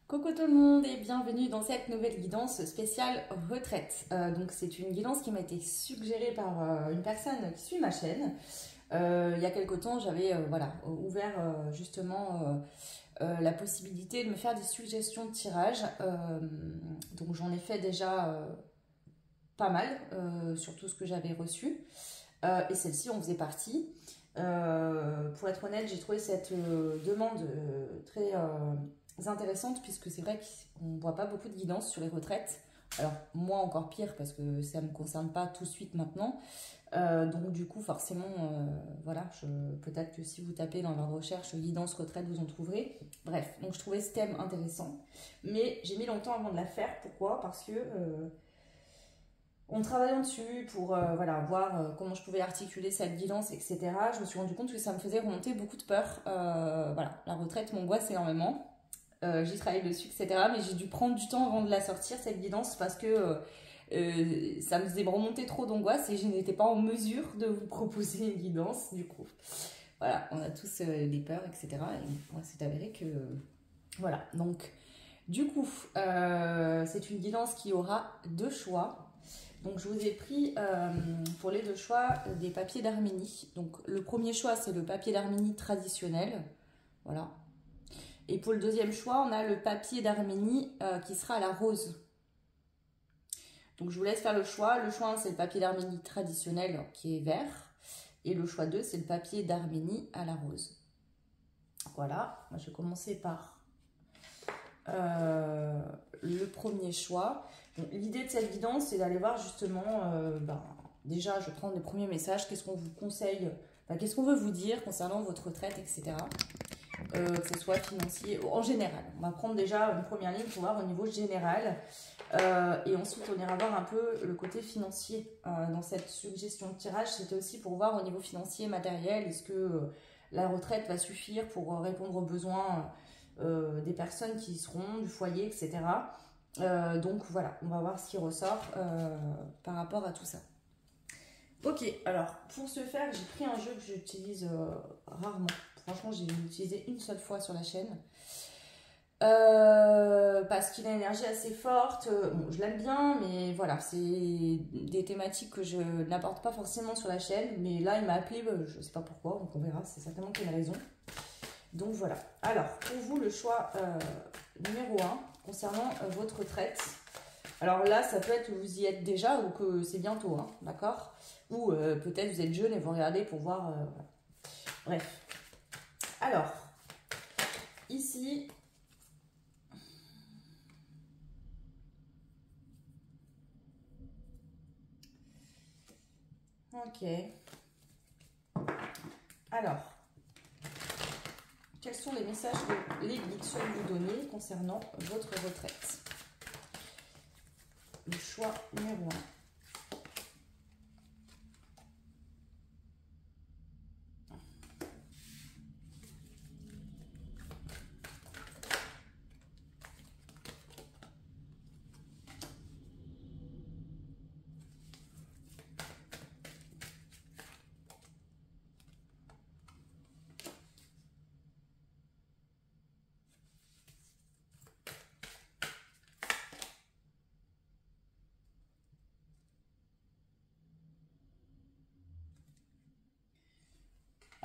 Coucou tout le monde et bienvenue dans cette nouvelle guidance spéciale retraite. Donc c'est une guidance qui m'a été suggérée par une personne qui suit ma chaîne. Il y a quelque temps, j'avais ouvert la possibilité de me faire des suggestions de tirage. Donc j'en ai fait déjà pas mal sur tout ce que j'avais reçu. Et celle-ci en faisait partie. Pour être honnête, j'ai trouvé cette demande très intéressante puisque c'est vrai qu'on ne voit pas beaucoup de guidance sur les retraites. Alors moi encore pire parce que ça ne me concerne pas tout de suite maintenant. Donc du coup forcément, peut-être que si vous tapez dans la recherche guidance retraite, vous en trouverez. Bref, donc je trouvais ce thème intéressant. Mais j'ai mis longtemps avant de la faire. Pourquoi? Parce que en travaillant dessus pour voir comment je pouvais articuler cette guidance, etc., je me suis rendu compte que ça me faisait remonter beaucoup de peur. La retraite m'angoisse énormément. J'ai travaillé dessus, etc. Mais j'ai dû prendre du temps avant de la sortir, cette guidance, parce que ça me faisait remonter trop d'angoisse et je n'étais pas en mesure de vous proposer une guidance. Du coup, voilà, on a tous des peurs, etc. Et moi, c'est avéré que... voilà, donc, du coup, c'est une guidance qui aura deux choix. Donc je vous ai pris pour les deux choix des papiers d'Arménie. Donc le premier choix c'est le papier d'Arménie traditionnel. Voilà. Et pour le deuxième choix on a le papier d'Arménie qui sera à la rose. Donc je vous laisse faire le choix. Le choix 1 c'est le papier d'Arménie traditionnel qui est vert. Et le choix 2 c'est le papier d'Arménie à la rose. Voilà. Moi, je vais commencer par le premier choix. L'idée de cette guidance, c'est d'aller voir justement, déjà, je vais prendre les premiers messages, qu'est-ce qu'on vous conseille, qu'est-ce qu'on veut vous dire concernant votre retraite, etc. Que ce soit financier, en général. On va prendre déjà une première ligne pour voir au niveau général. Et ensuite, on ira voir un peu le côté financier. Dans cette suggestion de tirage, c'était aussi pour voir au niveau financier, matériel, est-ce que la retraite va suffire pour répondre aux besoins des personnes qui y seront, du foyer, etc. Donc voilà, on va voir ce qui ressort par rapport à tout ça. Ok, alors pour ce faire, j'ai pris un jeu que j'utilise rarement. Franchement, j'ai utilisé une seule fois sur la chaîne. Parce qu'il a une énergie assez forte. Bon, je l'aime bien, mais voilà, c'est des thématiques que je n'apporte pas forcément sur la chaîne. Mais là, il m'a appelé, je ne sais pas pourquoi, donc on verra, c'est certainement qu'il y a une raison. Donc voilà. Alors, pour vous, le choix numéro 1 concernant votre retraite. Alors là, ça peut être que vous y êtes déjà ou que c'est bientôt, hein, d'accord? Ou peut-être vous êtes jeune et vous regardez pour voir... voilà. Bref. Alors, ici... Ok. Alors, quels sont les messages que les guides souhaitent vous donner concernant votre retraite? Le choix numéro 1.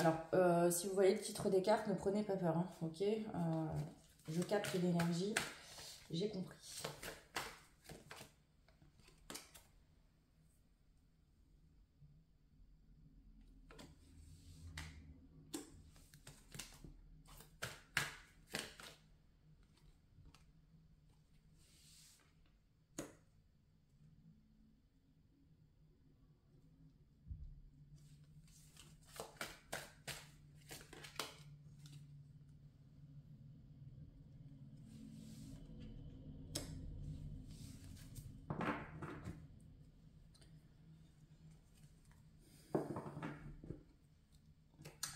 Alors, si vous voyez le titre des cartes, ne prenez pas peur, hein, ok? Je capte l'énergie, j'ai compris.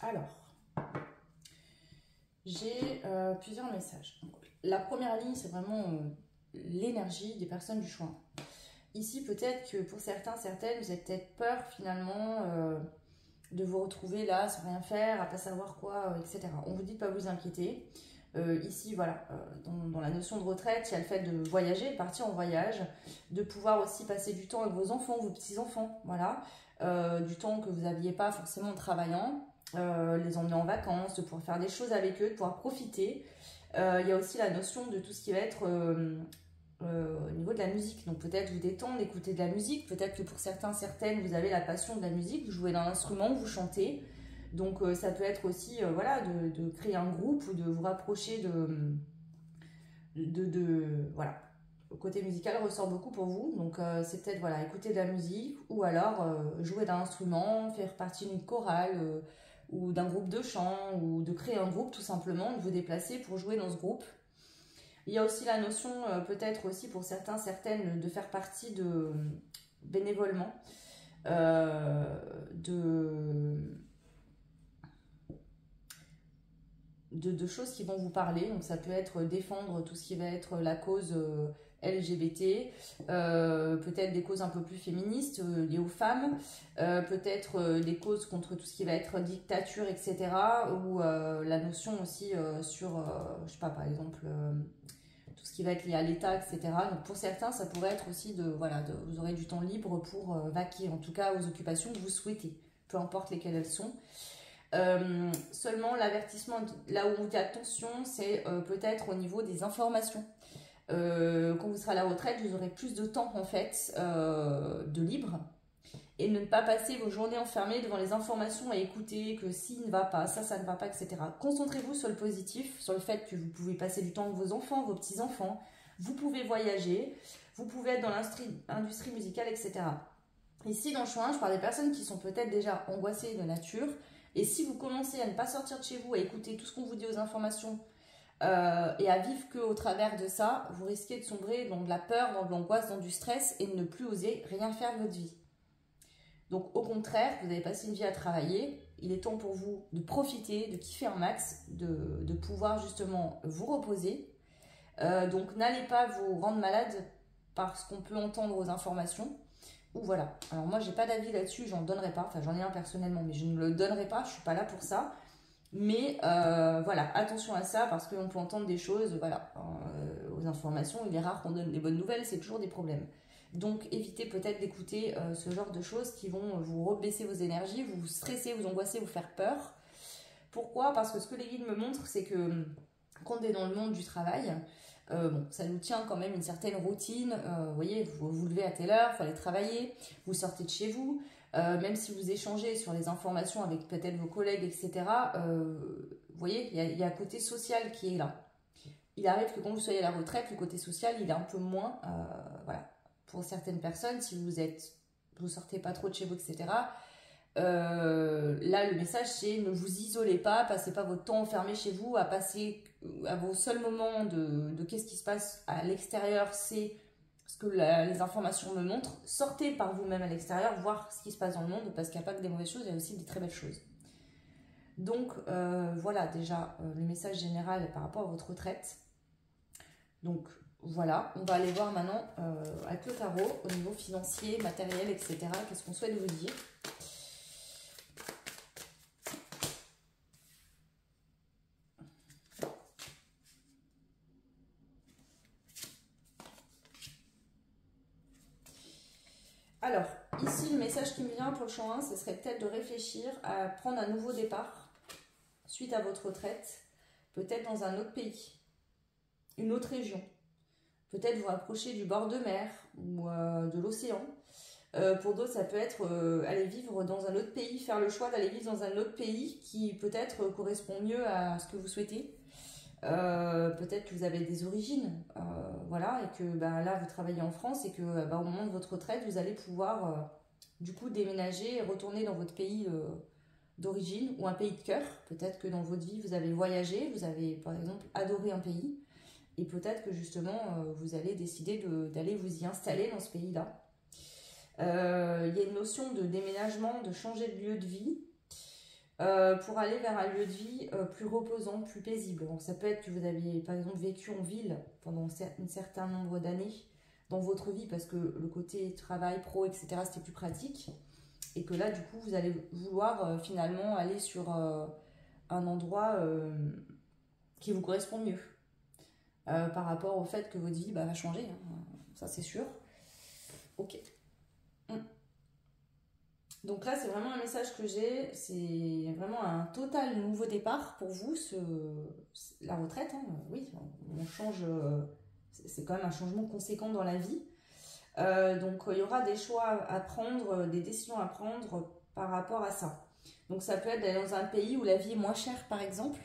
Alors, j'ai plusieurs messages. Donc, la première ligne, c'est vraiment l'énergie des personnes du choix. Ici, peut-être que pour certains, certaines, vous avez peut-être peur finalement de vous retrouver là sans rien faire, à pas savoir quoi, etc. On vous dit de ne pas vous inquiéter. Ici, voilà, dans la notion de retraite, il y a le fait de voyager, de partir en voyage, de pouvoir aussi passer du temps avec vos enfants, vos petits-enfants, voilà, du temps que vous n'aviez pas forcément en travaillant, les emmener en vacances, de pouvoir faire des choses avec eux, de pouvoir profiter. Il y a aussi la notion de tout ce qui va être au niveau de la musique. Donc peut-être vous détendre, écouter de la musique, peut-être que pour certains, certaines, vous avez la passion de la musique, vous jouez d'un instrument, vous chantez. Donc ça peut être aussi voilà, de créer un groupe ou de vous rapprocher voilà. Le côté musical ressort beaucoup pour vous. Donc c'est peut-être voilà, écouter de la musique ou alors jouer d'un instrument, faire partie d'une chorale ou d'un groupe de chant ou de créer un groupe tout simplement, de vous déplacer pour jouer dans ce groupe. Il y a aussi la notion, peut-être aussi pour certains, certaines, de faire partie de bénévolement, de choses qui vont vous parler. Donc ça peut être défendre tout ce qui va être la cause LGBT, peut-être des causes un peu plus féministes liées aux femmes, peut-être des causes contre tout ce qui va être dictature, etc. Ou la notion aussi sur, je sais pas, par exemple, tout ce qui va être lié à l'État, etc. Donc pour certains, ça pourrait être aussi vous aurez du temps libre pour vaquer, en tout cas aux occupations que vous souhaitez, peu importe lesquelles elles sont. Seulement l'avertissement, là où on dit attention, c'est peut-être au niveau des informations. Quand vous serez à la retraite, vous aurez plus de temps en fait de libre et ne pas passer vos journées enfermées devant les informations à écouter que si ne va pas, ça ne va pas, etc. Concentrez-vous sur le positif, sur le fait que vous pouvez passer du temps avec vos enfants, vos petits-enfants, vous pouvez voyager, vous pouvez être dans l'industrie musicale, etc. Ici dans le chemin, je parle des personnes qui sont peut-être déjà angoissées de nature. Et si vous commencez à ne pas sortir de chez vous, à écouter tout ce qu'on vous dit aux informations et à vivre qu'au travers de ça, vous risquez de sombrer dans de la peur, dans de l'angoisse, dans du stress et de ne plus oser rien faire de votre vie. Donc au contraire, vous avez passé une vie à travailler, il est temps pour vous de profiter, de kiffer un max, de pouvoir justement vous reposer. Donc n'allez pas vous rendre malade parce qu'on peut entendre aux informations. Ou voilà. Alors moi, j'ai pas d'avis là-dessus, j'en donnerai pas. Enfin, j'en ai un personnellement, mais je ne le donnerai pas. Je suis pas là pour ça. Mais voilà, attention à ça parce qu'on peut entendre des choses. Voilà, aux informations, il est rare qu'on donne des bonnes nouvelles, c'est toujours des problèmes. Donc, évitez peut-être d'écouter ce genre de choses qui vont vous rebaisser vos énergies, vous stresser, vous angoisser, vous faire peur. Pourquoi? Parce que ce que les guides me montrent, c'est que quand on est dans le monde du travail, ça nous tient quand même une certaine routine. Vous voyez, vous vous levez à telle heure, il faut aller travailler, vous sortez de chez vous, même si vous échangez sur les informations avec peut-être vos collègues, etc. Vous voyez, il y a un côté social qui est là. Il arrive que quand vous soyez à la retraite, le côté social, il est un peu moins. Voilà. Pour certaines personnes, si vous sortez pas trop de chez vous, etc. Là, le message, c'est ne vous isolez pas, passez pas votre temps enfermé chez vous, à passer à vos seuls moments de qu'est-ce qui se passe à l'extérieur, c'est ce que les informations me montrent. Sortez par vous-même à l'extérieur, voir ce qui se passe dans le monde, parce qu'il n'y a pas que des mauvaises choses, il y a aussi des très belles choses. Donc, voilà déjà le message général par rapport à votre retraite. Donc, voilà, on va aller voir maintenant avec le tarot, au niveau financier, matériel, etc. Qu'est-ce qu'on souhaite vous dire? Alors, ici, le message qui me vient pour le champ 1, ce serait peut-être de réfléchir à prendre un nouveau départ suite à votre retraite, peut-être dans un autre pays, une autre région. Peut-être vous rapprocher du bord de mer ou de l'océan. Pour d'autres, ça peut être aller vivre dans un autre pays, faire le choix d'aller vivre dans un autre pays qui peut-être correspond mieux à ce que vous souhaitez. Peut-être que vous avez des origines, voilà, et que là vous travaillez en France et que au moment de votre retraite, vous allez pouvoir du coup déménager et retourner dans votre pays d'origine ou un pays de cœur. Peut-être que dans votre vie, vous avez voyagé, vous avez par exemple adoré un pays. Et peut-être que justement, vous allez décider d'aller vous y installer dans ce pays-là. Il y a une notion de déménagement, de changer de lieu de vie pour aller vers un lieu de vie plus reposant, plus paisible. Donc ça peut être que vous aviez par exemple vécu en ville pendant un certain nombre d'années dans votre vie parce que le côté travail, pro, etc. c'était plus pratique. Et que là, du coup, vous allez vouloir finalement aller sur un endroit qui vous correspond mieux. Par rapport au fait que votre vie va changer, hein, ça c'est sûr. Ok. Donc là, c'est vraiment un message que j'ai, c'est vraiment un total nouveau départ pour vous, la retraite, hein, oui, on change, c'est quand même un changement conséquent dans la vie. Donc il y aura des choix à prendre, des décisions à prendre par rapport à ça. Donc ça peut être d'aller dans un pays où la vie est moins chère, par exemple.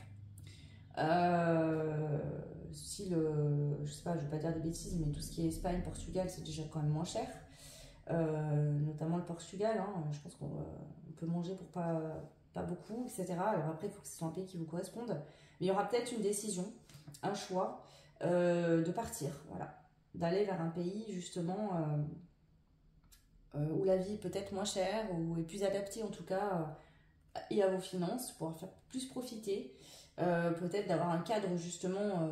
Si je sais pas, je vais pas dire des bêtises, mais tout ce qui est Espagne, Portugal, c'est déjà quand même moins cher. Notamment le Portugal, hein, je pense qu'on peut manger pour pas beaucoup, etc. Alors après, il faut que ce soit un pays qui vous corresponde. Mais il y aura peut-être une décision, un choix de partir, voilà. D'aller vers un pays justement où la vie est peut-être moins chère, ou est plus adaptée en tout cas, et à vos finances, pour pouvoir faire plus profiter. Peut-être d'avoir un cadre justement,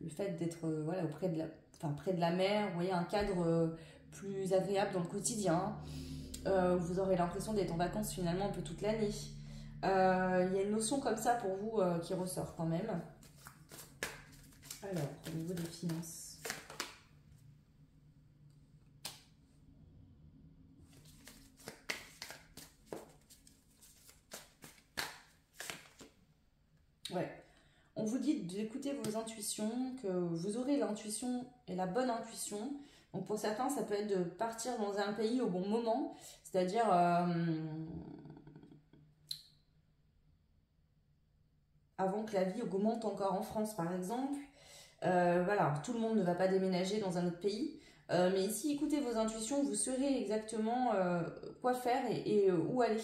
le fait d'être voilà, près de la mer, vous voyez, un cadre plus agréable dans le quotidien. Vous aurez l'impression d'être en vacances finalement un peu toute l'année. Il y a une notion comme ça pour vous qui ressort quand même. Alors, au niveau des finances. Ouais. On vous dit d'écouter vos intuitions, que vous aurez l'intuition et la bonne intuition. Donc pour certains, ça peut être de partir dans un pays au bon moment, c'est-à-dire avant que la vie augmente encore en France, par exemple. Voilà, tout le monde ne va pas déménager dans un autre pays. Mais si écoutez vos intuitions, vous saurez exactement quoi faire et où aller.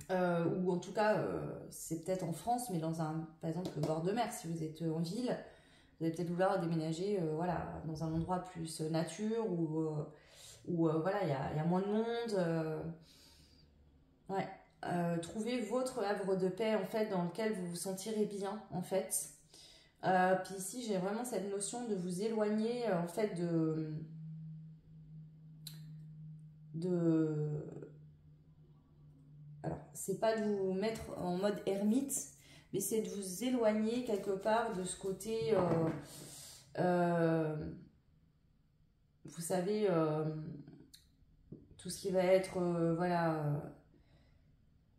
Ou en tout cas, c'est peut-être en France, mais par exemple, le bord de mer. Si vous êtes en ville, vous allez peut-être vouloir déménager voilà, dans un endroit plus nature où voilà, il y a moins de monde. Ouais. Trouvez votre havre de paix en fait dans lequel vous vous sentirez bien en fait. Puis ici j'ai vraiment cette notion de vous éloigner en fait de alors c'est pas de vous mettre en mode ermite, mais c'est de vous éloigner quelque part de ce côté vous savez tout ce qui va être voilà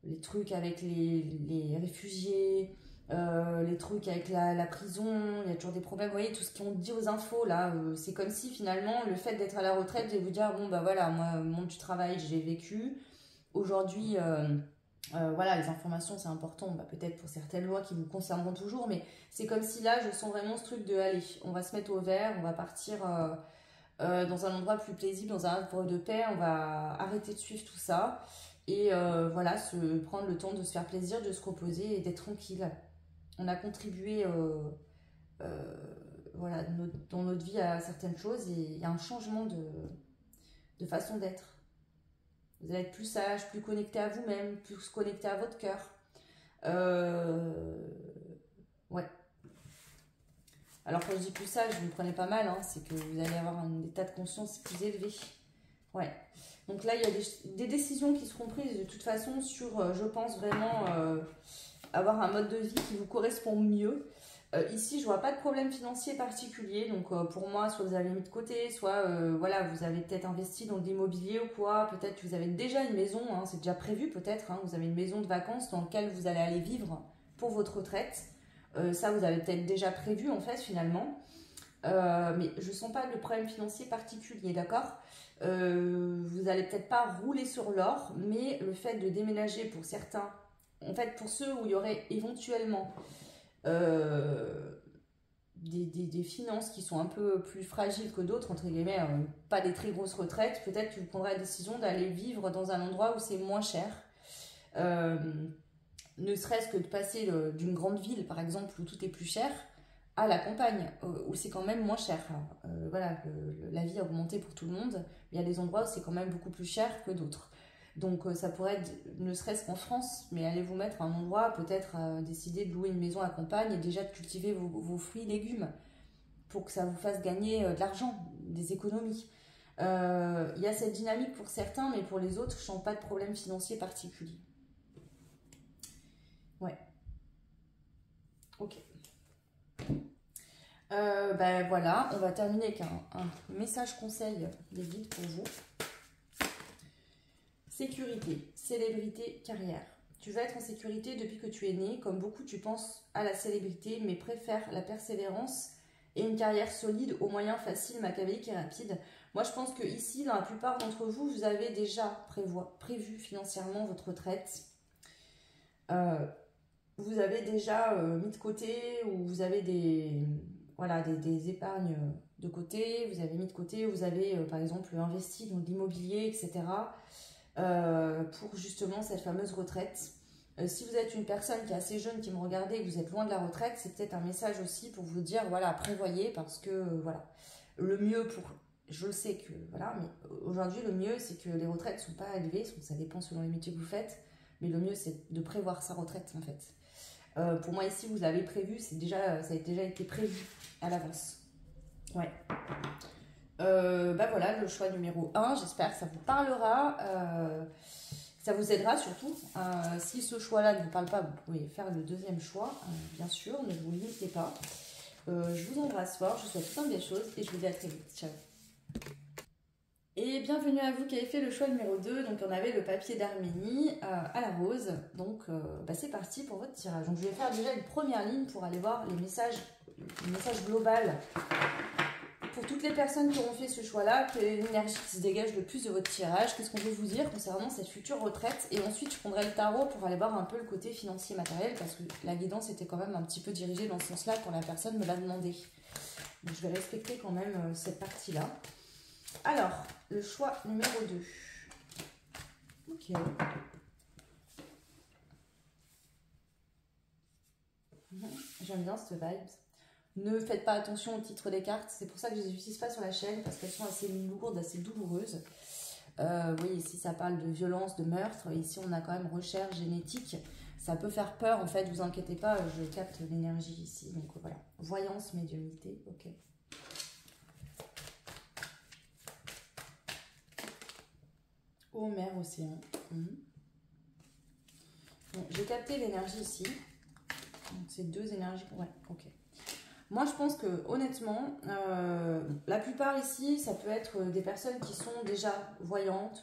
les trucs avec les réfugiés, les trucs avec la prison, il y a toujours des problèmes. Vous voyez, tout ce qu'on dit aux infos, là, c'est comme si finalement, le fait d'être à la retraite et vous dire, bon, bah voilà, moi, le monde du travail, j'ai vécu. Aujourd'hui, voilà, les informations, c'est important, bah, peut-être pour certaines lois qui vous concerneront toujours, mais c'est comme si là, je sens vraiment ce truc de, allez, on va se mettre au vert, on va partir dans un endroit plus paisible, dans un havre de paix, on va arrêter de suivre tout ça. Et voilà, prendre le temps de se faire plaisir, de se reposer et d'être tranquille. On a contribué voilà, dans notre vie à certaines choses et il y a un changement de façon d'être. Vous allez être plus sage, plus connecté à vous-même, plus connecté à votre cœur. Ouais. Alors quand je dis plus sage, vous me prenez pas mal, hein, c'est que vous allez avoir un état de conscience plus élevé. Ouais. Donc là, il y a des décisions qui seront prises de toute façon sur, je pense vraiment, avoir un mode de vie qui vous correspond mieux. Ici, je vois pas de problème financier particulier. Donc pour moi, soit vous avez mis de côté, soit voilà, vous avez peut-être investi dans de l'immobilier ou quoi. Peut-être que vous avez déjà une maison, hein, c'est déjà prévu peut-être. Hein, vous avez une maison de vacances dans laquelle vous allez aller vivre pour votre retraite. Ça, vous avez peut-être déjà prévu en fait finalement. Mais je sens pas de problème financier particulier, d'accord ? Vous allez peut-être pas rouler sur l'or, mais le fait de déménager pour certains, en fait pour ceux où il y aurait éventuellement des finances qui sont un peu plus fragiles que d'autres, entre guillemets, pas des très grosses retraites, peut-être que vous prendrez la décision d'aller vivre dans un endroit où c'est moins cher. Ne serait-ce que de passer d'une grande ville, par exemple, où tout est plus cher, à la campagne, où c'est quand même moins cher. Voilà, la vie a augmenté pour tout le monde, mais il y a des endroits où c'est quand même beaucoup plus cher que d'autres. Donc ça pourrait être, ne serait-ce qu'en France, mais allez vous mettre à un endroit, peut-être décider de louer une maison à la campagne et déjà de cultiver vos fruits et légumes pour que ça vous fasse gagner de l'argent, des économies. Il y a cette dynamique pour certains, mais pour les autres, je ne sens pas de problème financier particulier. Ouais. Ok. Ben voilà, on va terminer avec un message conseil des guides pour vous. Sécurité, célébrité, carrière. Tu vas être en sécurité depuis que tu es né. Comme beaucoup, tu penses à la célébrité, mais préfères la persévérance et une carrière solide aux moyens faciles, machiavéliques et rapides. Moi, je pense que ici, dans la plupart d'entre vous, vous avez déjà prévu financièrement votre retraite. Vous avez déjà mis de côté ou vous avez des épargnes de côté, vous avez mis de côté, vous avez par exemple investi dans de l'immobilier, etc. Pour justement cette fameuse retraite. Si vous êtes une personne qui est assez jeune, qui me regardez et que vous êtes loin de la retraite, c'est peut-être un message aussi pour vous dire, voilà, prévoyez parce que, voilà, le mieux pour... Je le sais que, voilà, mais aujourd'hui, le mieux, c'est que les retraites ne sont pas élevées, ça dépend selon les métiers que vous faites, mais le mieux, c'est de prévoir sa retraite, en fait. Pour moi, ici, vous l'avez prévu, ça a déjà été prévu à l'avance. Ouais. Voilà, le choix numéro 1, j'espère que ça vous parlera, ça vous aidera surtout. Si ce choix-là ne vous parle pas, vous pouvez faire le deuxième choix, bien sûr, ne vous limitez pas. Je vous embrasse fort, je vous souhaite plein de belles choses et je vous dis à très vite. Ciao. Et bienvenue à vous qui avez fait le choix numéro 2, donc on avait le papier d'Arménie à la rose, donc c'est parti pour votre tirage. Donc je vais faire déjà une première ligne pour aller voir le message global. Pour toutes les personnes qui auront fait ce choix-là, quelle est l'énergie qui se dégage le plus de votre tirage? Qu'est-ce qu'on peut vous dire concernant cette future retraite? Et ensuite, je prendrai le tarot pour aller voir un peu le côté financier matériel, parce que la guidance était quand même un petit peu dirigée dans ce sens-là quand la personne me l'a demandé. Donc, je vais respecter quand même cette partie-là. Alors, le choix numéro 2. Ok. J'aime bien cette vibe. Ne faites pas attention au titre des cartes, c'est pour ça que je ne les utilise pas sur la chaîne, parce qu'elles sont assez lourdes, assez douloureuses. Oui, ici ça parle de violence, de meurtre, ici on a quand même recherche génétique, ça peut faire peur en fait, vous inquiétez pas, je capte l'énergie ici, donc voilà. Voyance, médiumnité, ok. Eau, mer, océan. Bon, j'ai capté l'énergie ici, donc c'est deux énergies, ouais, ok. Moi, je pense que, honnêtement, la plupart ici, ça peut être des personnes qui sont déjà voyantes,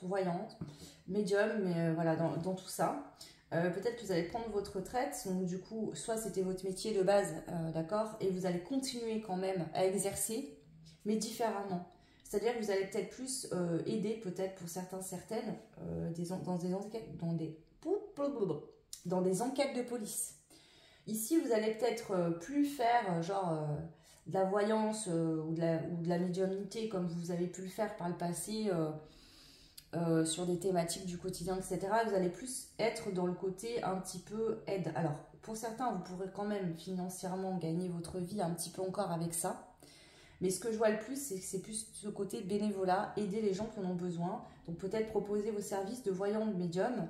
médium, mais voilà, dans tout ça. Peut-être que vous allez prendre votre retraite, donc du coup, soit c'était votre métier de base, d'accord, et vous allez continuer quand même à exercer, mais différemment. C'est-à-dire que vous allez peut-être plus aider, peut-être pour certaines, dans des enquêtes de police. Ici, vous allez peut-être plus faire de la voyance ou de la médiumnité comme vous avez pu le faire par le passé sur des thématiques du quotidien, etc. Vous allez plus être dans le côté un petit peu aide. Alors, pour certains, vous pourrez quand même financièrement gagner votre vie un petit peu encore avec ça. Mais ce que je vois le plus, c'est que c'est plus ce côté bénévolat, aider les gens qui en ont besoin. Donc peut-être proposer vos services de voyant, de médium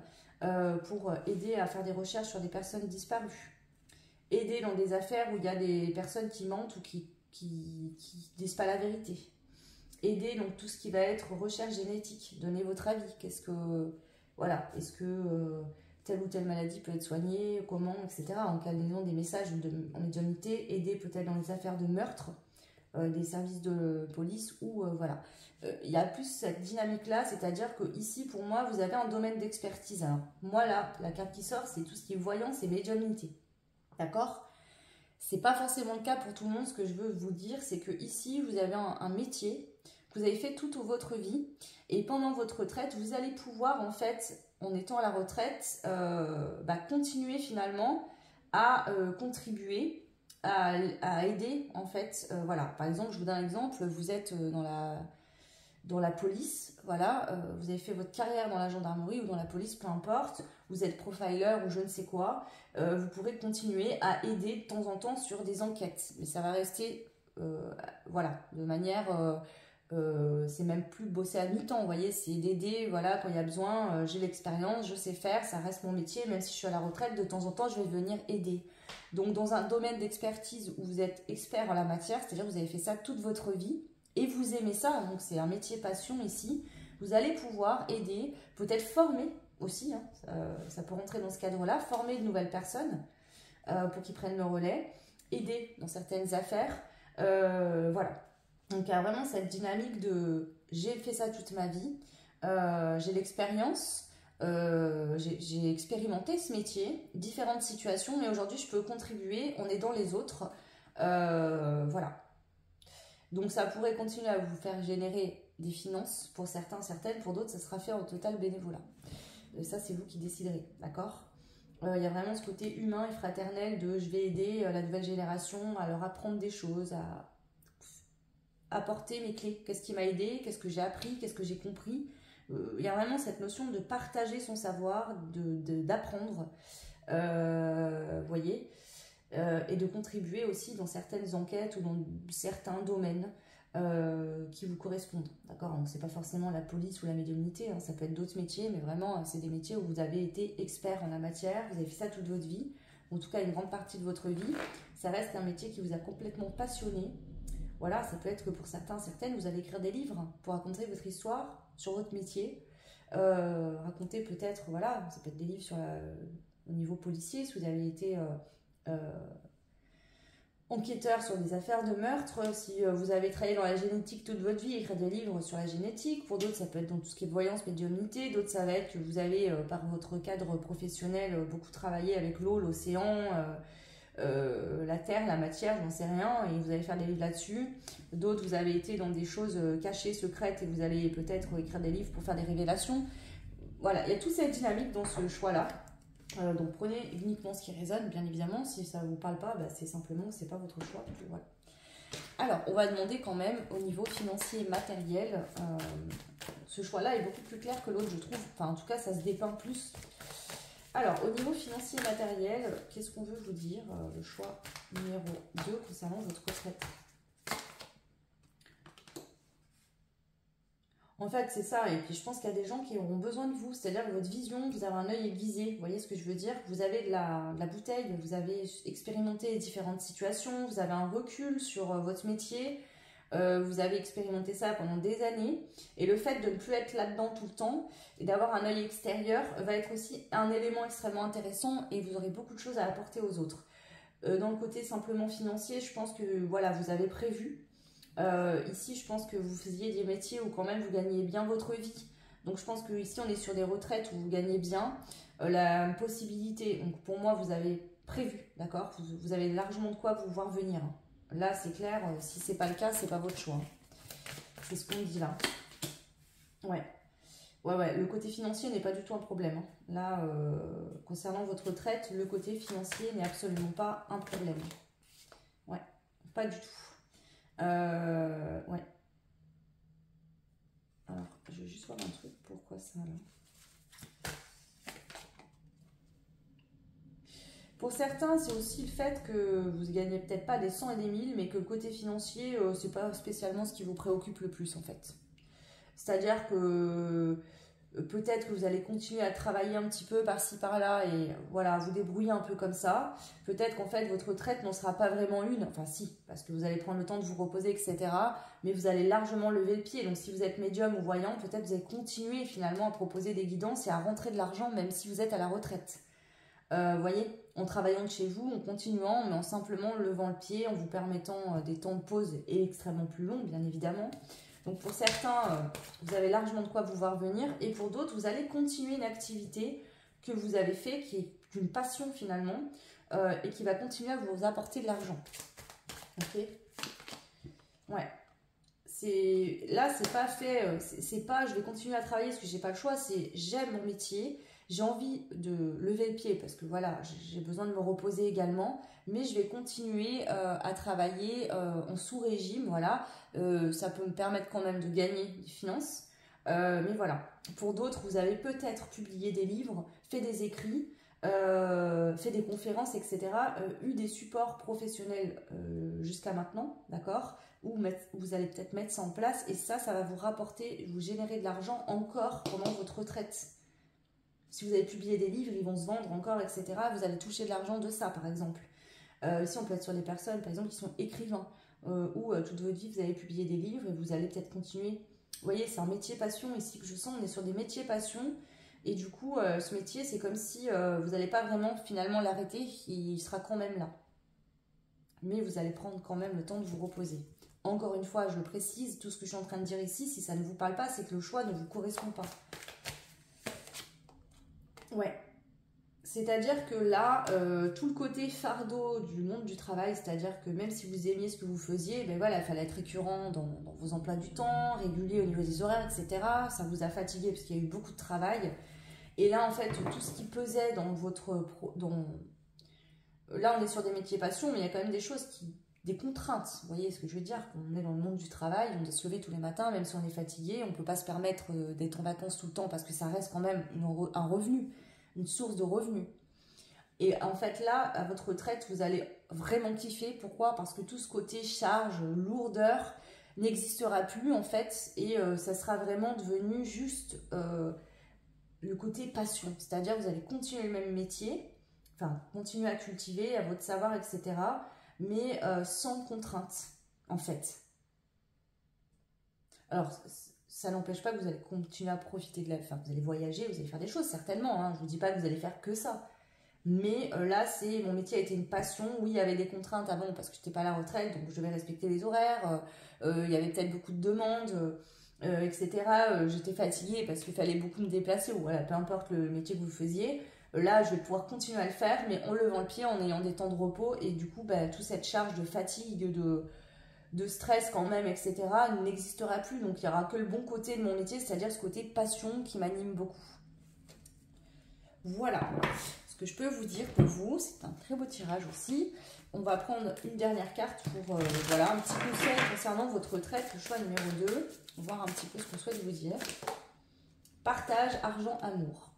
pour aider à faire des recherches sur des personnes disparues. Aider dans des affaires où il y a des personnes qui mentent ou qui disent pas la vérité. Aider donc tout ce qui va être recherche génétique, donner votre avis. Est-ce que telle ou telle maladie peut être soignée, comment, etc. En cas des messages en médiumnité, aider peut-être dans les affaires de meurtre, des services de police ou voilà. Il y a plus cette dynamique-là, c'est-à-dire que ici, pour moi, vous avez un domaine d'expertise. Alors, moi là, la carte qui sort, c'est tout ce qui est voyance et médiumnité. D'accord? C'est pas forcément le cas pour tout le monde. Ce que je veux vous dire, c'est que ici, vous avez un métier que vous avez fait toute votre vie. Et pendant votre retraite, vous allez pouvoir, en fait, en étant à la retraite, continuer finalement à contribuer, à aider, en fait. Voilà. Par exemple, je vous donne un exemple. Vous êtes dans la police, voilà, vous avez fait votre carrière dans la gendarmerie ou dans la police, peu importe, vous êtes profiler ou je ne sais quoi, vous pourrez continuer à aider de temps en temps sur des enquêtes. Mais ça va rester, voilà, de manière, c'est même plus bosser à mi-temps, vous voyez, c'est d'aider, voilà, quand il y a besoin, j'ai l'expérience, je sais faire, ça reste mon métier, même si je suis à la retraite, de temps en temps, je vais venir aider. Donc, dans un domaine d'expertise où vous êtes expert en la matière, c'est-à-dire que vous avez fait ça toute votre vie, et vous aimez ça, donc c'est un métier passion ici, vous allez pouvoir aider, peut-être former aussi, hein, ça peut rentrer dans ce cadre-là, former de nouvelles personnes, pour qu'ils prennent le relais, aider dans certaines affaires. Voilà. Donc il y a vraiment cette dynamique de j'ai fait ça toute ma vie, j'ai l'expérience, j'ai expérimenté ce métier, différentes situations, mais aujourd'hui je peux contribuer en aidant les autres. Voilà. Donc ça pourrait continuer à vous faire générer des finances pour certains, certaines, pour d'autres ça sera fait en total bénévolat. Ça c'est vous qui déciderez, d'accord? Il y a vraiment ce côté humain et fraternel de je vais aider la nouvelle génération à leur apprendre des choses, à apporter mes clés. Qu'est-ce qui m'a aidé, qu'est-ce que j'ai appris, qu'est-ce que j'ai compris. Il y a vraiment cette notion de partager son savoir, d'apprendre, vous voyez, et de contribuer aussi dans certaines enquêtes ou dans certains domaines qui vous correspondent. D'accord? Donc c'est pas forcément la police ou la médiumnité, hein, ça peut être d'autres métiers, mais vraiment c'est des métiers où vous avez été expert en la matière, vous avez fait ça toute votre vie, en tout cas une grande partie de votre vie. Ça reste un métier qui vous a complètement passionné. Voilà, ça peut être que pour certains, certaines, vous allez écrire des livres pour raconter votre histoire sur votre métier. Raconter peut-être, voilà, ça peut être des livres au niveau policier, si vous avez été enquêteur sur des affaires de meurtre, si vous avez travaillé dans la génétique toute votre vie, écrire des livres sur la génétique. Pour d'autres, ça peut être dans tout ce qui est voyance, médiumnité. D'autres, ça va être que vous avez, par votre cadre professionnel, beaucoup travaillé avec l'eau, l'océan, la terre, la matière, j'en sais rien, et vous allez faire des livres là-dessus. D'autres, vous avez été dans des choses cachées, secrètes, et vous allez peut-être écrire des livres pour faire des révélations. Voilà, il y a toute cette dynamique dans ce choix-là. Donc prenez uniquement ce qui résonne, bien évidemment. Si ça ne vous parle pas, c'est simplement que ce n'est pas votre choix. Voilà. Alors, on va demander quand même au niveau financier et matériel. Ce choix-là est beaucoup plus clair que l'autre, je trouve. Enfin, en tout cas, ça se dépeint plus. Alors, au niveau financier et matériel, qu'est-ce qu'on veut vous dire? Le choix numéro 2 concernant votre retraite. En fait, c'est ça. Et puis, je pense qu'il y a des gens qui auront besoin de vous. C'est-à-dire que votre vision, vous avez un œil aiguisé. Vous voyez ce que je veux dire? Vous avez de la bouteille, vous avez expérimenté différentes situations, vous avez un recul sur votre métier. Vous avez expérimenté ça pendant des années, et le fait de ne plus être là-dedans tout le temps et d'avoir un œil extérieur va être aussi un élément extrêmement intéressant, et vous aurez beaucoup de choses à apporter aux autres. Dans le côté simplement financier, je pense que voilà, vous avez prévu. Ici, je pense que vous faisiez des métiers où quand même vous gagnez bien votre vie. Donc je pense que ici on est sur des retraites où vous gagnez bien. La possibilité, donc pour moi vous avez prévu, d'accord, vous avez largement de quoi vous voir venir. Là, c'est clair, si c'est pas le cas, c'est pas votre choix. C'est ce qu'on dit là. Ouais. Ouais, le côté financier n'est pas du tout un problème. Là, concernant votre retraite, le côté financier n'est absolument pas un problème. Ouais, pas du tout. Ouais. Alors, je vais juste voir un truc. Pourquoi ça, là? Pour certains, c'est aussi le fait que vous gagnez peut-être pas des 100 et des 1000, mais que le côté financier, c'est pas spécialement ce qui vous préoccupe le plus en fait. C'est-à-dire que peut-être que vous allez continuer à travailler un petit peu par-ci par-là et voilà, vous débrouiller un peu comme ça. Peut-être qu'en fait votre retraite n'en sera pas vraiment une, enfin si, parce que vous allez prendre le temps de vous reposer, etc. Mais vous allez largement lever le pied. Donc si vous êtes médium ou voyant, peut-être vous allez continuer finalement à proposer des guidances et à rentrer de l'argent même si vous êtes à la retraite. Vous voyez, en travaillant de chez vous, en continuant, mais en simplement levant le pied, en vous permettant des temps de pause et extrêmement plus longs, bien évidemment. Donc pour certains, vous avez largement de quoi vous voir venir, et pour d'autres, vous allez continuer une activité que vous avez fait, qui est une passion finalement, et qui va continuer à vous apporter de l'argent. Ok? Ouais. Là, c'est pas fait, c'est pas je vais continuer à travailler parce que j'ai pas le choix, c'est j'aime mon métier. J'ai envie de lever le pied parce que voilà, j'ai besoin de me reposer également, mais je vais continuer à travailler en sous-régime, voilà. Ça peut me permettre quand même de gagner des finances, mais voilà. Pour d'autres, vous avez peut-être publié des livres, fait des écrits, fait des conférences, etc., eu des supports professionnels jusqu'à maintenant, d'accord, où vous allez peut-être mettre ça en place, et ça va vous rapporter, vous générer de l'argent encore pendant votre retraite. Si vous avez publié des livres, ils vont se vendre encore, etc. Vous allez toucher de l'argent de ça, par exemple. Ici, on peut être sur des personnes, par exemple, qui sont écrivains, ou toute votre vie, vous avez publié des livres et vous allez peut-être continuer. Vous voyez, c'est un métier passion ici que je sens. On est sur des métiers passion. Et du coup, ce métier, c'est comme si vous n'allez pas vraiment finalement l'arrêter, il sera quand même là. Mais vous allez prendre quand même le temps de vous reposer. Encore une fois, je le précise, tout ce que je suis en train de dire ici, si ça ne vous parle pas, c'est que le choix ne vous correspond pas. Ouais. C'est-à-dire que là, tout le côté fardeau du monde du travail, c'est-à-dire que même si vous aimiez ce que vous faisiez, ben voilà, il fallait être récurrent dans vos emplois du temps, régulier au niveau des horaires, etc. Ça vous a fatigué parce qu'il y a eu beaucoup de travail. Et là, en fait, tout ce qui pesait dans votre... Là, on est sur des métiers passion, mais il y a quand même des choses des contraintes. Vous voyez ce que je veux dire? On est dans le monde du travail, on doit se lever tous les matins, même si on est fatigué. On ne peut pas se permettre d'être en vacances tout le temps parce que ça reste quand même un revenu, une source de revenus. Et en fait, là, à votre retraite, vous allez vraiment kiffer. Pourquoi? Parce que tout ce côté charge, lourdeur n'existera plus, en fait. Et ça sera vraiment devenu juste le côté passion. C'est-à-dire que vous allez continuer le même métier, enfin, continuer à cultiver, à votre savoir, etc. Mais sans contrainte, en fait. Alors, ça n'empêche pas que vous allez continuer à profiter de la... Enfin, vous allez voyager, vous allez faire des choses, certainement. Hein. Je ne vous dis pas que vous allez faire que ça. Mais là, mon métier a été une passion. Oui, il y avait des contraintes avant parce que je n'étais pas à la retraite, donc je devais respecter les horaires. Il y avait peut-être beaucoup de demandes, etc. J'étais fatiguée parce qu'il fallait beaucoup me déplacer. Ou voilà, peu importe le métier que vous faisiez. Là, je vais pouvoir continuer à le faire, mais en levant le pied, en ayant des temps de repos. Et du coup, toute cette charge de fatigue, de stress quand même, etc., n'existera plus. Donc, il n'y aura que le bon côté de mon métier, c'est-à-dire ce côté passion qui m'anime beaucoup. Voilà. Ce que je peux vous dire pour vous, c'est un très beau tirage aussi. On va prendre une dernière carte pour voilà, un petit conseil concernant votre retraite, le choix numéro 2. Voir un petit peu ce qu'on souhaite vous dire. Partage, argent, amour.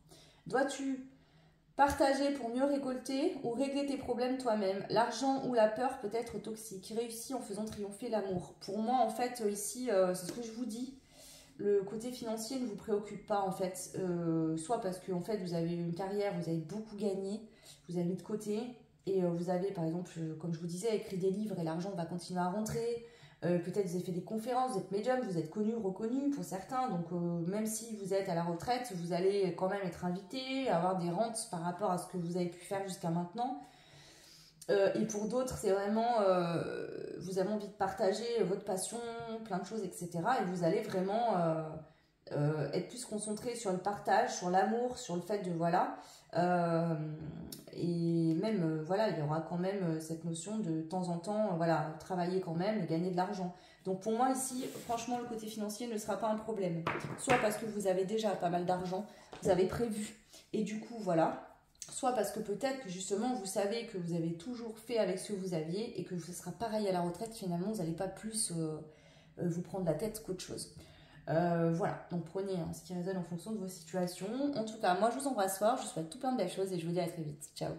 Dois-tu partager pour mieux récolter ou régler tes problèmes toi-même? L'argent ou la peur peut être toxique. Réussis en faisant triompher l'amour. Pour moi, en fait, ici, c'est ce que je vous dis. Le côté financier ne vous préoccupe pas en fait, soit parce que en fait vous avez une carrière, vous avez beaucoup gagné, vous avez mis de côté et vous avez par exemple, comme je vous disais, écrit des livres et l'argent va continuer à rentrer. Peut-être vous avez fait des conférences, vous êtes médium, vous êtes connu, reconnu pour certains, donc même si vous êtes à la retraite, vous allez quand même être invité, avoir des rentes par rapport à ce que vous avez pu faire jusqu'à maintenant. Et pour d'autres, c'est vraiment, vous avez envie de partager votre passion, plein de choses, etc. Et vous allez vraiment être plus concentré sur le partage, sur l'amour, sur le fait de, voilà. Et même, voilà, il y aura quand même cette notion de temps en temps, voilà, travailler quand même et gagner de l'argent. Donc pour moi ici, franchement, le côté financier ne sera pas un problème. Soit parce que vous avez déjà pas mal d'argent, vous avez prévu. Et du coup, voilà. Soit parce que peut-être que justement vous savez que vous avez toujours fait avec ce que vous aviez et que ce sera pareil à la retraite, finalement vous n'allez pas plus vous prendre la tête qu'autre chose. Voilà, donc prenez ce qui résonne en fonction de vos situations. En tout cas, moi je vous embrasse fort, je vous souhaite tout plein de belles choses et je vous dis à très vite. Ciao.